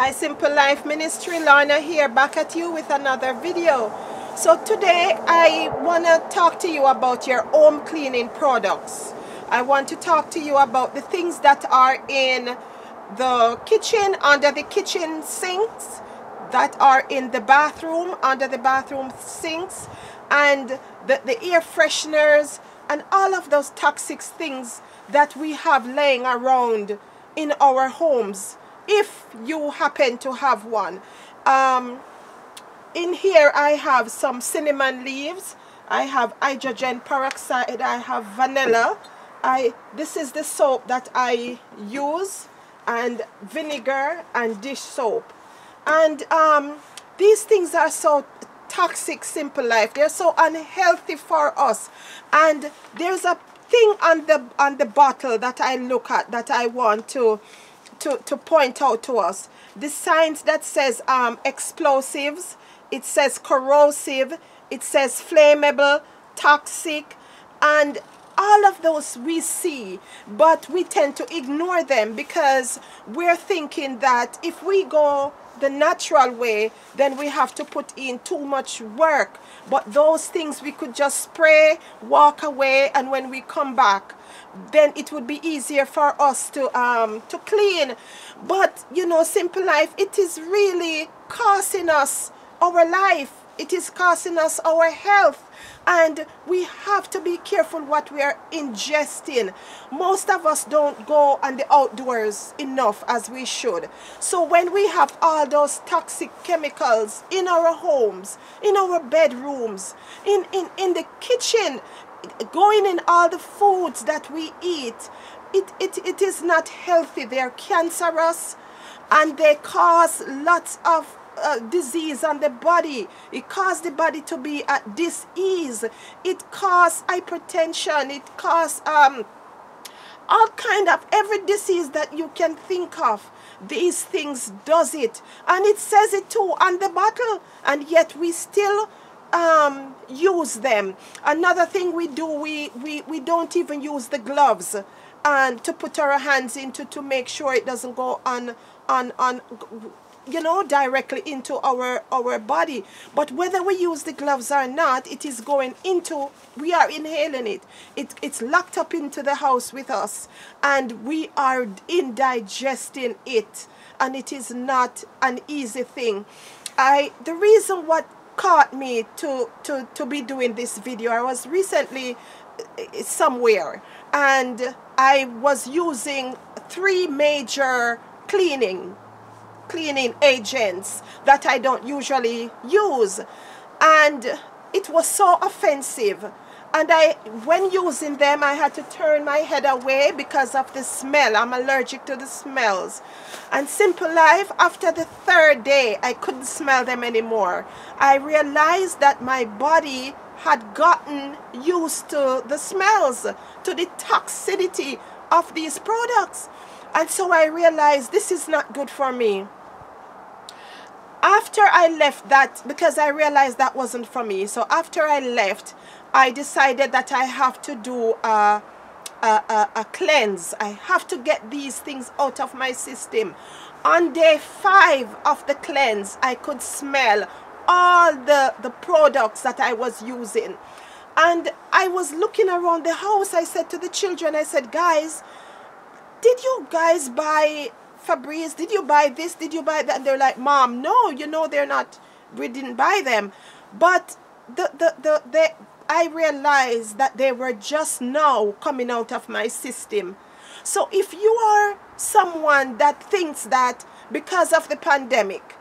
Hi Simple Life Ministry, Lorna here, back at you with another video. So today I want to talk to you about your home cleaning products. I want to talk to you about the things that are in the kitchen, under the kitchen sinks, that are in the bathroom, under the bathroom sinks, and the air fresheners, and all of those toxic things that we have laying around in our homes, if you happen to have one. In here I have some cinnamon leaves, I have hydrogen peroxide, I have vanilla, this is the soap that I use, and vinegar and dish soap. And these things are so toxic, Simple Life. They're so unhealthy for us. And there's a thing on the bottle that I look at that I want to point out to us. The signs that says explosives, it says corrosive, it says flammable, toxic, and all of those we see, but we tend to ignore them because we're thinking that if we go the natural way, then we have to put in too much work. But those things we could just spray, walk away, and when we come back, then it would be easier for us to clean. But you know, Simple Life, it is really costing us our life. It is costing us our health, and we have to be careful what we are ingesting. Most of us don't go on the outdoors enough as we should. So when we have all those toxic chemicals in our homes, in our bedrooms, in the kitchen, going in all the foods that we eat, it is not healthy. They're cancerous, and they cause lots of disease on the body. It causes the body to be at dis-ease. It causes hypertension. It causes all kind of every disease that you can think of. These things does it, and it says it too on the bottle, and yet we still use them. Another thing we do, we don't even use the gloves and to put our hands into to make sure it doesn't go on you know, directly into our body. But whether we use the gloves or not, it is going into, we are inhaling it. It's locked up into the house with us, and we are indigesting it, and it is not an easy thing. The reason what caught me to be doing this video, I was recently somewhere, and I was using 3 major cleaning agents that I don't usually use, and it was so offensive, and when using them I had to turn my head away because of the smell. I'm allergic to the smells. And Simple Life, after the 3rd day I couldn't smell them anymore. I realized that my body had gotten used to the smells, to the toxicity of these products, and so I realized this is not good for me. After I left that, because I realized that wasn't for me, so after I left, I decided that I have to do a cleanse. I have to get these things out of my system. On day 5 of the cleanse, I could smell all the products that I was using. And I was looking around the house. I said to the children, I said, guys, did you guys buy Febreze? Did you buy this? Did you buy that? And they're like, Mom, no, you know, they're not, we didn't buy them. But I realized that they were just now coming out of my system. So if you are someone that thinks that because of the pandemic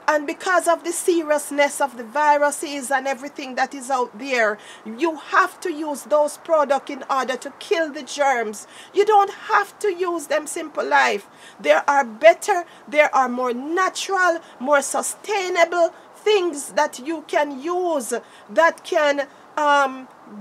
and because of the seriousness of the viruses and everything that is out there, you have to use those products in order to kill the germs. You don't have to use them, Simple Life. There are better, there are more natural, more sustainable things that you can use that can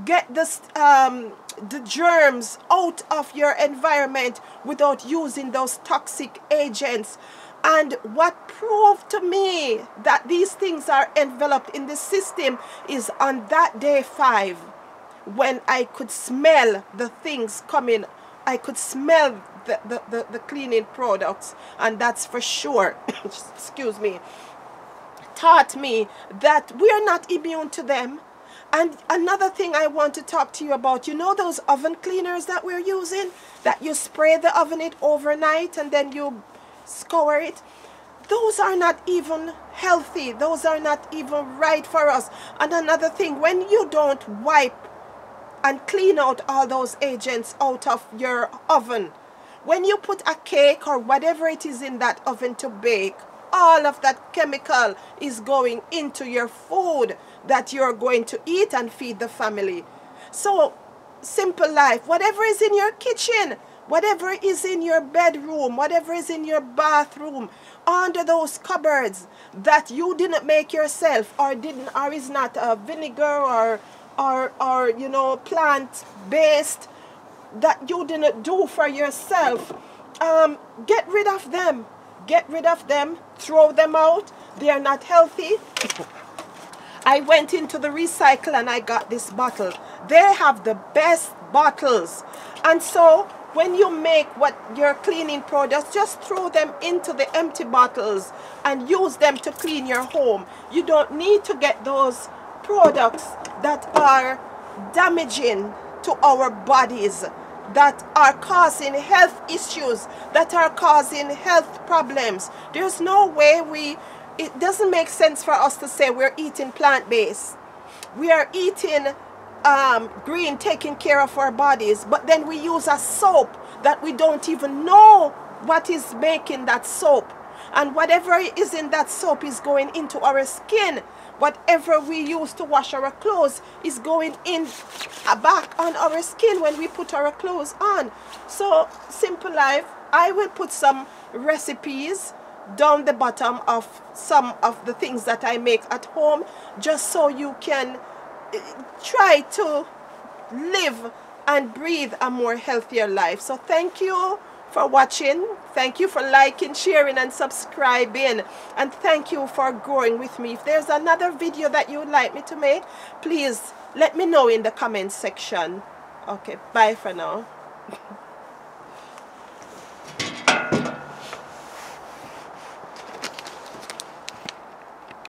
get the germs out of your environment without using those toxic agents. And what proved to me that these things are enveloped in the system is on that day 5, when I could smell the things coming. I could smell the cleaning products, and that's for sure, excuse me, taught me that we are not immune to them. And another thing I want to talk to you about, you know those oven cleaners that we're using, that you spray the oven it overnight and then you scour it? Those are not even healthy. Those are not even right for us. And another thing, when you don't wipe and clean out all those agents out of your oven, when you put a cake or whatever it is in that oven to bake, all of that chemical is going into your food that you're going to eat and feed the family. So, simple life, whatever is in your kitchen, whatever is in your bedroom, whatever is in your bathroom, under those cupboards that you didn't make yourself, or is not vinegar or you know, plant-based, that you didn't do for yourself, get rid of them. Get rid of them, throw them out. They are not healthy. I went into the recycle and I got this bottle. They have the best bottles. And so when you make what your cleaning products, just throw them into the empty bottles and use them to clean your home. You don't need to get those products that are damaging to our bodies, that are causing health issues, that are causing health problems. There's no way it doesn't make sense for us to say we're eating plant-based. We are eating green, taking care of our bodies, but then we use a soap that we don't even know what is making that soap. And whatever is in that soap is going into our skin. Whatever we use to wash our clothes is going in back on our skin when we put our clothes on. So, simple life, I will put some recipes down the bottom of some of the things that I make at home, just so you can try to live and breathe a more healthier life. So thank you for watching. Thank you for liking, sharing, and subscribing. And thank you for growing with me. If there's another video that you would like me to make, please let me know in the comment section. Okay, bye for now.